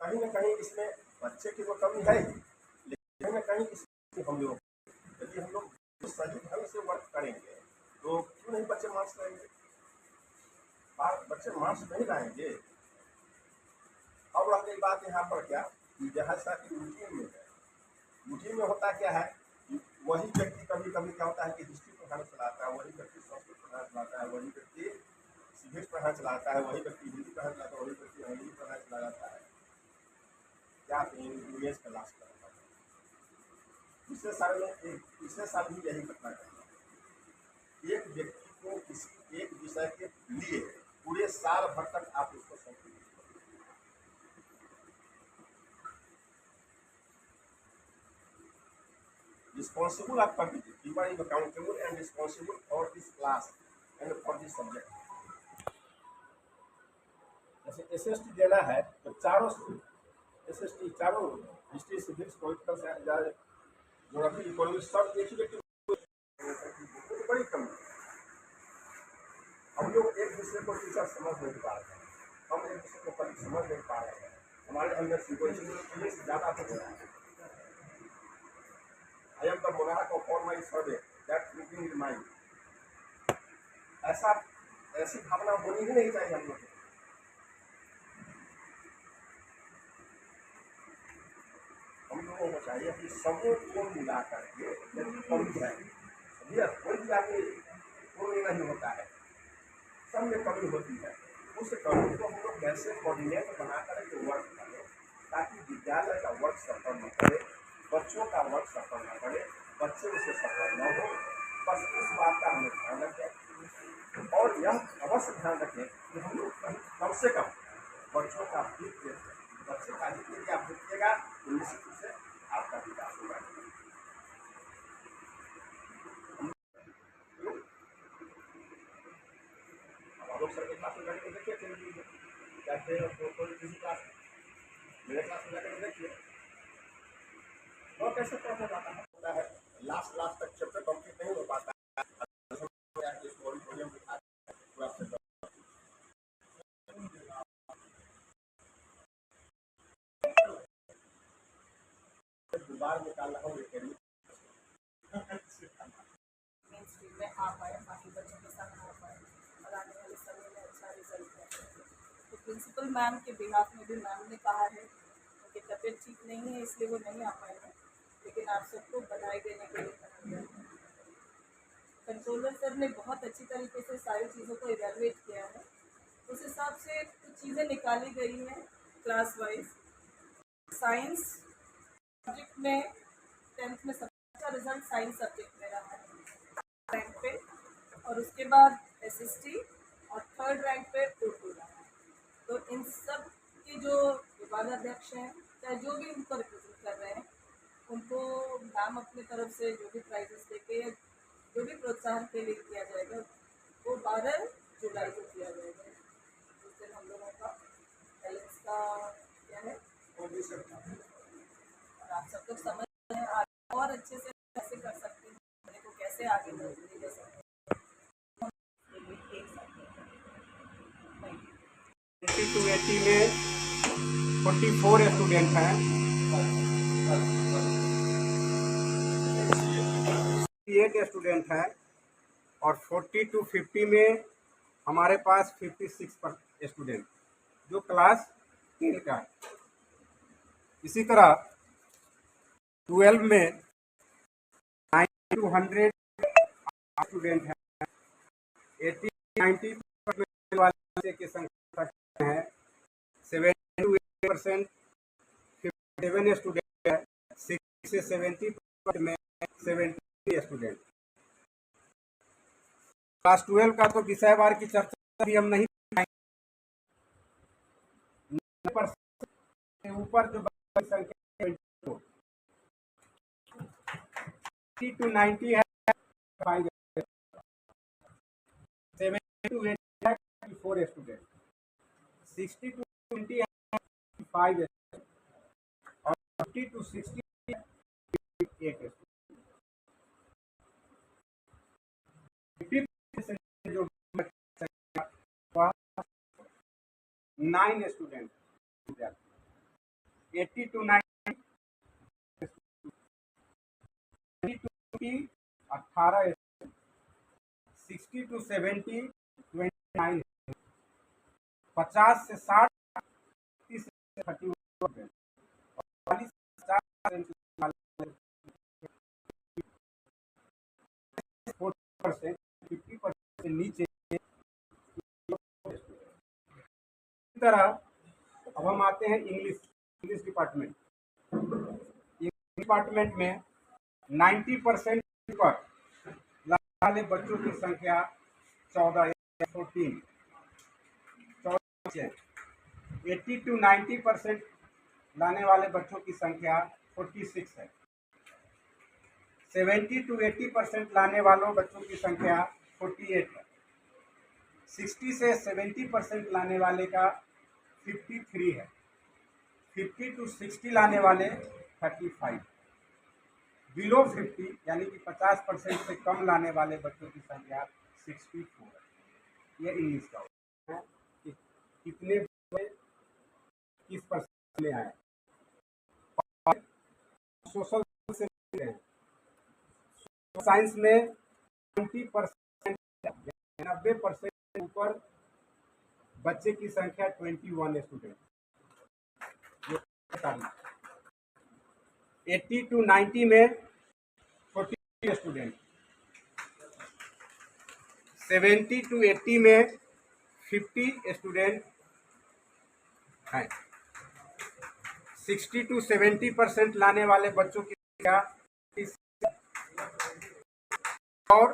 कहीं न कहीं इसमें बच्चे की तो कमी है ही, लेकिन कहीं न कहीं इसमें हम लोग, यदि हम लोग सही ढंग से वर्क करेंगे तो क्यों नहीं बच्चे मार्क्स लाएंगे? बच्चे मार्क्स नहीं लाएंगे। अब रह गई बात यहाँ पर क्या, जैसा कि रूटीन में है, रूटीन में होता क्या है, वही व्यक्ति कभी कभी क्या होता है कि हिस्ट्री पढ़ाना चलाता है, वही व्यक्ति संस्कृत पढ़ाना चलाता है, वही व्यक्ति सिविक्स पढ़ाना चलाता है, वही व्यक्ति हिंदी पढ़ाना चलाता है, वही व्यक्ति अंग्रेजी पढ़ाना चला जाता है, क्या इंग्लिश क्लास करता है। पिछले साल भी यही घटना घटी। एक व्यक्ति को किसी एक विषय के लिए पूरे साल भर तक आप उसको सौंप, responsible आप कर दीजिए, you are accountable and responsible for this class and for this subject। जैसे एसएसटी देना है तो चारों एसएसटी चारों history civics political geography economics सब एक ही व्यक्ति, बड़ी कमी। हम लोग एक दूसरे को टीचर समझ नहीं पा रहे हैं, हम एक दूसरे को समझ नहीं पा रहे हैं, हमारे अंदर सीक्वेंस ज़्यादा हो गया है। I am the monarch of all my survey that thinking in mind। ऐसी भावना होनी ही नहीं चाहिए हम लोग। हम लोगों को चाहिए कि सबों को मिला करके यदि कमी है, कोई भी आदमी पूर्ण नहीं होता है, सब में कमी होती है, उस कमी को हम लोग कैसे कोऑर्डिनेट बना करके वर्क करें ताकि विद्यालय का वर्क सफल न करे, बच्चों का वर्क सफल न करे, बच्चे उसे सफल न हो। बस इस बात का हमें ध्यान रखें और यह अवश्य ध्यान रखें कि हम लोग कम से कम बच्चों का हित देखें। बच्चे का हित यदि आप देखिएगा तो निश्चित रूप से आपका विकास होगा। आप लोग सर के क्लास में जाकर देखिए, किसी क्लास मेरे क्लास में जाकर देखिए और कैसे पढ़ा जाता है, लास्ट तक चैप्टर कंप्लीट नहीं हो पाता है। बार निकाल रहा हूँ में आ पाए, बाकी बच्चों के साथ आ पाए और आने वाले समय में अच्छा रिजल्ट कर सकें। तो प्रिंसिपल मैम के बिहाफ में भी मैम ने कहा है उनकी तबीयत ठीक नहीं है इसलिए वो नहीं आ पाए हैं, लेकिन आप सबको बधाई देने के लिए कहा गया है। कंट्रोलर सर ने बहुत अच्छी तरीके से सारी चीज़ों को इवेलुएट किया है, उस हिसाब से कुछ चीज़ें निकाली गई हैं क्लास वाइज। साइंस सब्जेक्ट में 10th में सबसे अच्छा रिजल्ट साइंस सब्जेक्ट में रहा है रैंक पे, और उसके बाद एसएसटी और 3rd रैंक पे उर्दू रहा है। तो इन सब के जो विभागाध्यक्ष हैं चाहे जो भी उनको रिप्रेजेंट कर रहे हैं, उनको मैम अपनी तरफ से जो भी प्राइजेस देके जो भी प्रोत्साहन के लिए किया जाएगा वो 12 जुलाई को किया जाएगा। उस दिन हम लोगों का एलेक्स का क्या है और आप सब लोग समझ रहे हैं और अच्छे से कैसे कर सकते हैं, मेरे को कैसे आगे ले सकते हैं। 80 में 44 स्टूडेंट हैं, 8 स्टूडेंट हैं और 40 to 50 में हमारे पास 56 स्टूडेंट जो क्लास 10 का। इसी तरह 12 में 90 to 100 स्टूडेंट हैं, 80-90 वाले की संख्या है, 70 to 80% 57 स्टूडेंट है, 60 से 70% में 70 स्टूडेंट। क्लास 12 का तो विषयवार की चर्चा भी हम नहीं ऊपर जो संख्या 80 to 90 है, 70 to 80 है 4 स्टूडेंट, 60 to 20 है 5 और 50 to 60 है 8 जो 9 स्टूडेंट 80 to 90, 18, 60 to 70, 29, 50 से 60, 30 से 31, 40 से 50%, 40%, 50% से नीचे। इसी तरह अब हम आते हैं इंग्लिश डिपार्टमेंट। इंग्लिश डिपार्टमेंट में 90% पर वाले बच्चों की संख्या 14 80 to 90% लाने वाले बच्चों की संख्या 46 है। 70 to 80% लाने वालों बच्चों की संख्या 48 है। 60 से 70% लाने वाले का 53 है। 50 to 60 लाने वाले 35। बिलो 50 यानी कि 50% से कम लाने वाले बच्चों की संख्या 64 है। ये इंग्लिश का होता है कि कितने किस परसेंट में आए। सोशल से साइंस में 90%, 90% ऊपर बच्चे की संख्या 21 स्टूडेंट। 80 to 90 में 40 स्टूडेंट। 70 to 80 में 50 स्टूडेंट हैं। 60 to 70% लाने वाले बच्चों की संख्या और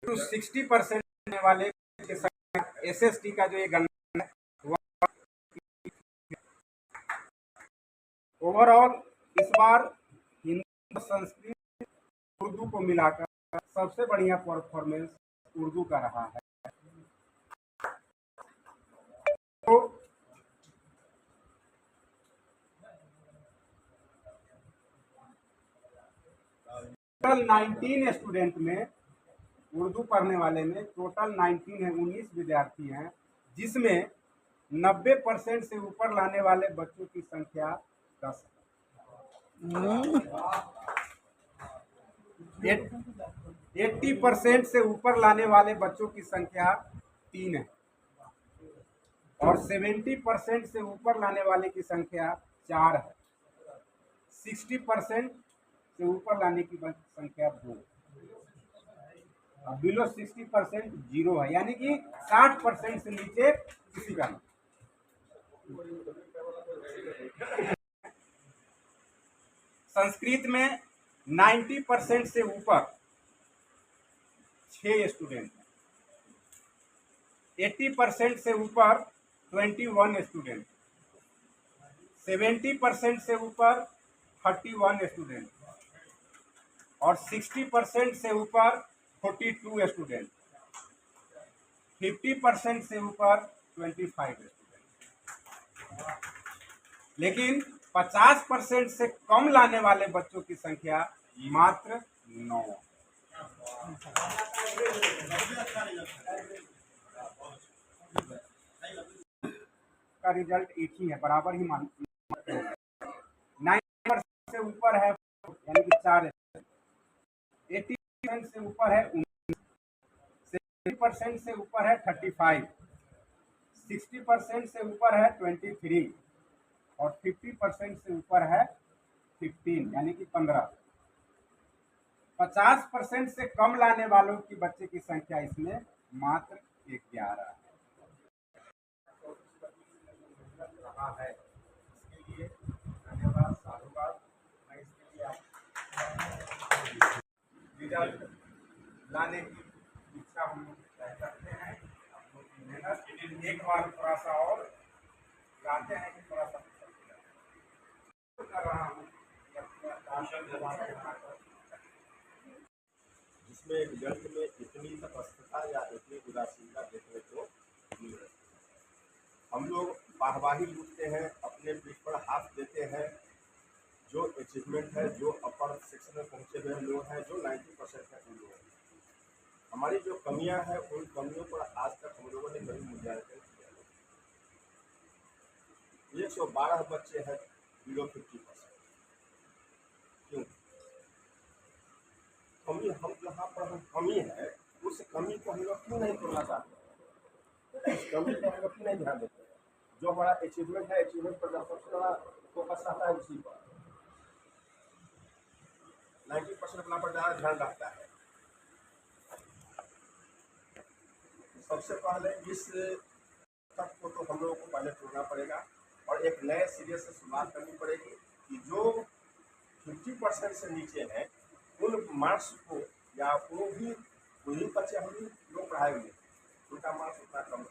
टू 60% लाने वाले की संख्या SST का जो ये गणना है ओवरऑल इस बार हिंदी, संस्कृत, उर्दू को मिलाकर सबसे बढ़िया परफॉर्मेंस उर्दू का रहा है। तो टोटल 19 स्टूडेंट में उर्दू पढ़ने वाले में टोटल 19 है, 19 विद्यार्थी हैं, जिसमें 90% से ऊपर लाने वाले बच्चों की संख्या 10 है। 80% से ऊपर लाने वाले बच्चों की संख्या 3 है और 70% से ऊपर लाने वाले की संख्या 4 है। 60% से ऊपर लाने की संख्या 2। बिलो 60% 0 है, यानी कि 60% से नीचे किसी का नहीं। संस्कृत में 90% से ऊपर 6 स्टूडेंट हैं। 80% से ऊपर 21 स्टूडेंट। 70% से ऊपर 31 स्टूडेंट और 60% से ऊपर 42 स्टूडेंट। 50% से ऊपर 25 स्टूडेंट। लेकिन 50% से कम लाने वाले बच्चों की संख्या मात्र 9। का रिजल्ट एक ही है, बराबर ही मान। 9% से ऊपर है यानी कि 4। 80% से ऊपर है 19। 70% से ऊपर है 35। 60% से ऊपर है 23 और 50% से ऊपर है 15 यानी कि 15। 50% से कम लाने वालों की बच्चे की संख्या इसमें मात्र 11 है। इसके लिए धन्यवाद, साधुवाद। मैं इसके लिए रिजल्ट लाने की इच्छा हम लोग करते हैं। आप लोग की मेहनत एक बार थोड़ा सा और चाहते हैं कि थोड़ा सा कर रहा हूँ जिसमें रिजल्ट में इतनी तपस्या या इतनी उदासीनता देखने को मिल रही है। हम लोग वाहवाही लूटते हैं, अपने पीठ पर हाथ देते हैं। जो अचीवमेंट है, जो अपर सेक्शन में पहुंचे हुए लोग हैं, जो 90% है उन लोगों की। हमारी जो कमियां हैं उन कमियों पर आज तक हम लोगों ने कभी मूल्यांकन किया नहीं। 112 बच्चे हैं बिलो 50%। क्यों? कमी हम जहाँ पर हम कमी है उस कमी को हम लोग क्यों नहीं तोड़ना चाहते हैं? उस कमी को हम लोग क्यों नहीं ध्यान देते हैं? जो हमारा अचीवमेंट है, अचीवमेंट पर सबसे बड़ा फोकस रहता है उसी पर, 90% अपना पर ज़्यादा ध्यान रखता है। सबसे पहले इस तक को तो हम लोगों को पहले तोड़ना पड़ेगा और एक नए सिरे से शुरुआत करनी पड़ेगी कि जो 50% से नीचे हैं उन मार्क्स को, या वो भी वही बच्चे हम लोग पढ़ाएंगे, उनका मार्क्स उतना कम